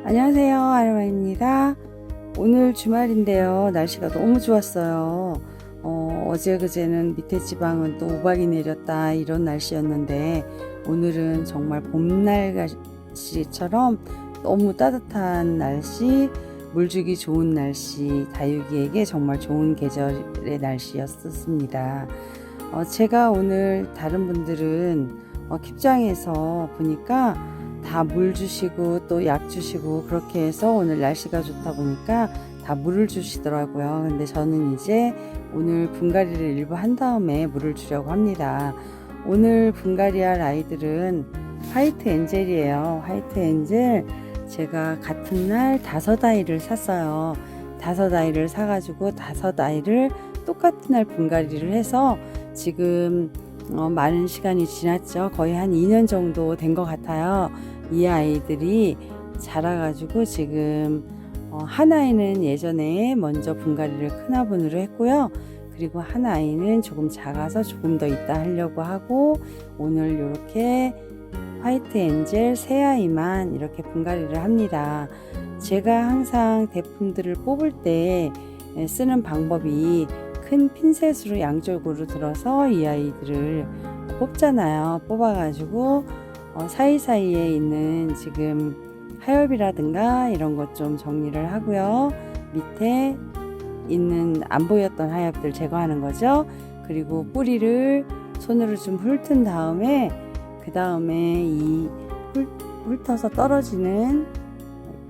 안녕하세요, 아로마입니다. 오늘 주말인데요. 날씨가 너무 좋았어요. 어제 그제는 밑에 지방은 또 우박이 내렸다 이런 날씨였는데 오늘은 정말 봄날씨처럼 너무 따뜻한 날씨, 물주기 좋은 날씨, 다육이에게 정말 좋은 계절의 날씨였습니다. 제가 오늘 다른 분들은 킵장에서 보니까 다 물 주시고 또 약 주시고 그렇게 해서 오늘 날씨가 좋다 보니까 다 물을 주시더라고요. 근데 저는 이제 오늘 분갈이를 일부 한 다음에 물을 주려고 합니다. 오늘 분갈이할 아이들은 화이트 엔젤이에요. 화이트 엔젤 제가 같은 날 5아이를 샀어요. 5아이를 사가지고 5아이를 똑같은 날 분갈이를 해서 지금 많은 시간이 지났죠. 거의 한 2년 정도 된 것 같아요. 이 아이들이 자라가지고 지금 한 아이는 예전에 먼저 분갈이를 큰 화분으로 했고요. 그리고 한 아이는 조금 작아서 조금 더 이따 하려고 하고 오늘 이렇게 화이트 엔젤 세 아이만 이렇게 분갈이를 합니다. 제가 항상 대품들을 뽑을 때 쓰는 방법이 큰 핀셋으로 양쪽으로 들어서 이 아이들을 뽑잖아요. 뽑아가지고 사이사이에 있는 지금 하엽이라든가 이런 것 좀 정리를 하고요. 밑에 있는 안 보였던 하엽들 제거하는 거죠. 그리고 뿌리를 손으로 좀 훑은 다음에 그 다음에 이 훑어서 떨어지는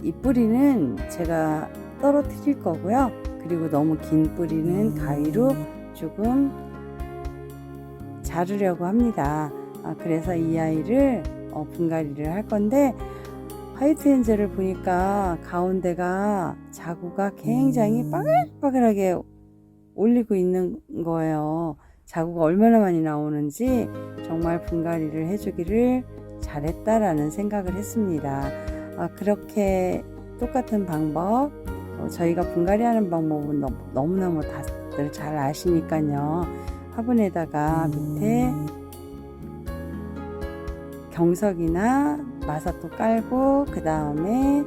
이 뿌리는 제가 떨어뜨릴 거고요. 그리고 너무 긴 뿌리는 가위로 조금 자르려고 합니다. 그래서 이 아이를 분갈이를 할 건데 화이트 엔젤을 보니까 가운데가 자구가 굉장히 빠글빠글하게 올리고 있는 거예요. 자구가 얼마나 많이 나오는지 정말 분갈이를 해주기를 잘했다라는 생각을 했습니다. 그렇게 똑같은 방법 저희가 분갈이하는 방법은 너무너무 다들 잘 아시니까요. 화분에다가 밑에 경석이나 마사토 깔고 그 다음에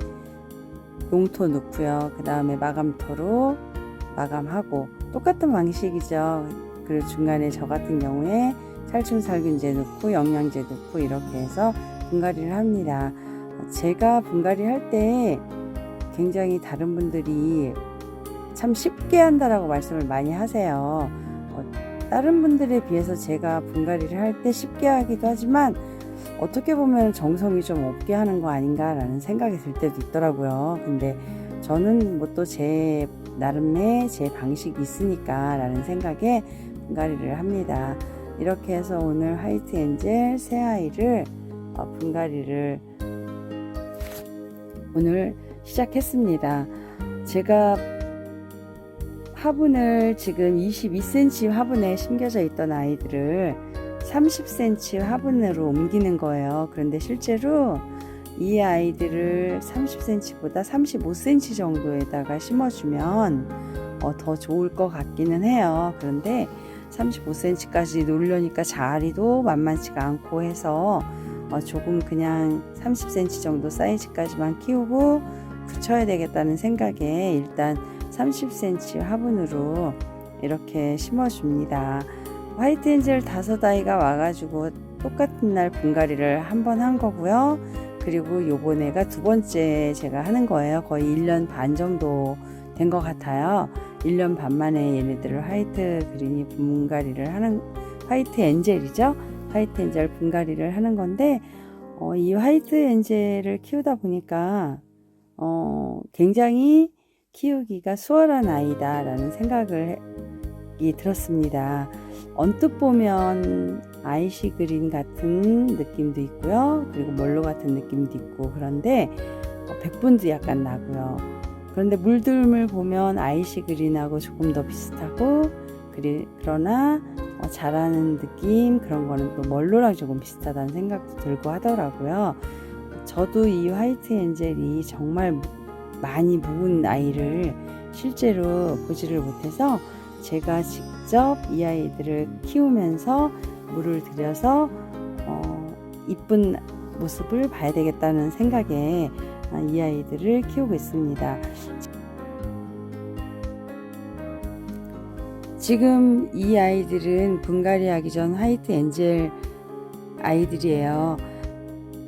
용토 넣고요. 그 다음에 마감토로 마감하고 똑같은 방식이죠. 그리고 중간에 저 같은 경우에 살충살균제 넣고 영양제 넣고 이렇게 해서 분갈이를 합니다. 제가 분갈이 할 때 굉장히 다른 분들이 참 쉽게 한다라고 말씀을 많이 하세요. 다른 분들에 비해서 제가 분갈이를 할 때 쉽게 하기도 하지만 어떻게 보면 정성이 좀 없게 하는 거 아닌가 라는 생각이 들 때도 있더라고요. 근데 저는 뭐 또 제 나름의 제 방식이 있으니까 라는 생각에 분갈이를 합니다. 이렇게 해서 오늘 화이트 엔젤 새 아이를 분갈이를 오늘 시작했습니다. 제가 화분을 지금 22cm 화분에 심겨져 있던 아이들을 30cm 화분으로 옮기는 거예요. 그런데 실제로 이 아이들을 30cm보다 35cm 정도에다가 심어주면 더 좋을 것 같기는 해요. 그런데 35cm까지 놓으려니까 자리도 만만치가 않고 해서 조금 그냥 30cm 정도 사이즈까지만 키우고 붙여야 되겠다는 생각에 일단 30cm 화분으로 이렇게 심어줍니다. 화이트 엔젤 5아이가 와가지고 똑같은 날 분갈이를 한 번 한 거고요. 그리고 요번에가 두 번째 제가 하는 거예요. 거의 1년 반 정도 된 것 같아요. 1년 반 만에 얘네들을 화이트 그린이 분갈이를 하는 화이트 엔젤이죠. 화이트 엔젤 분갈이를 하는 건데 이 화이트 엔젤을 키우다 보니까 굉장히 키우기가 수월한 아이다 라는 생각이 들었습니다. 언뜻 보면 아이시 그린 같은 느낌도 있고요. 그리고 멀로 같은 느낌도 있고 그런데 백분도 약간 나고요. 그런데 물들을 보면 아이시 그린하고 조금 더 비슷하고 그러나 자라는 느낌 그런 거는 또 멀로랑 조금 비슷하다는 생각도 들고 하더라고요. 저도 이 화이트 엔젤이 정말 많이 묵은 아이를 실제로 보지를 못해서 제가 직접 이 아이들을 키우면서 물을 들여서 이쁜 모습을 봐야 되겠다는 생각에 이 아이들을 키우고 있습니다. 지금 이 아이들은 분갈이 하기 전 화이트 엔젤 아이들이에요.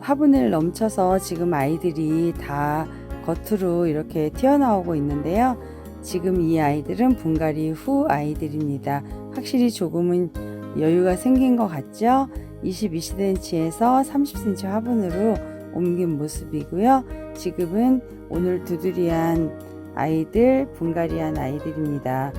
화분을 넘쳐서 지금 아이들이 다 겉으로 이렇게 튀어나오고 있는데요. 지금 이 아이들은 분갈이 후 아이들입니다. 확실히 조금은 여유가 생긴 것 같죠? 22cm에서 30cm 화분으로 옮긴 모습이고요. 지금은 오늘 두드리한 아이들, 분갈이한 아이들입니다.